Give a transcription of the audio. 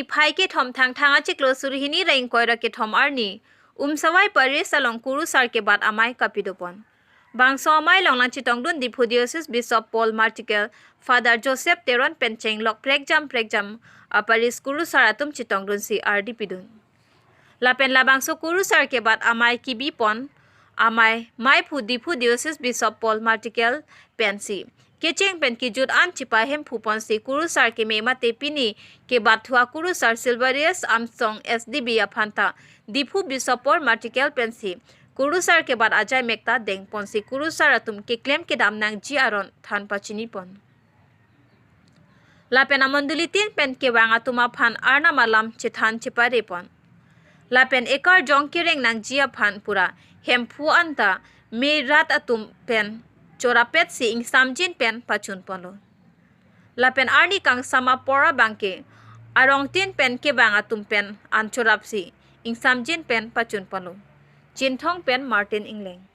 phai ke thom thang chiklo surhini rain koira ke thom arni Umswai pare salong kurusar kebat amai kapidopon bangso amai longlang chitong dun diphodiosis Bishop Paul Martikel Father Joseph Teron Pencheng lok pregjam aparis kurusar atum chitong dun si rdpidun lapen labangso kurusar kebat amai kibipon amai mai diphodiosis Bishop Paul Martikel pensi Kecheng pen ki jut an chipa hem phupon si kurusar ke mema tepini ke bathua kurusar Silverius Armstrong SDB aphanta dipu Bishopor Martikel pensi kurusar ke bad ajai mekta deng pon si kurusar atum ke claim ke dam nang ji aron than pachini pon la pena mandulitin pen ke wanga tuma phan arna malam chithan chipa repon la pen ekar jong ke reng nang ji aphan pura hem phu anta me rat atum pen chorapet si ing samjin pen pachun polo lapen arni kang sama pora bangke arong tin pen ke banga tum pen an chorap si ing samjin pen pachun polo chinthong pen Martin Ingleng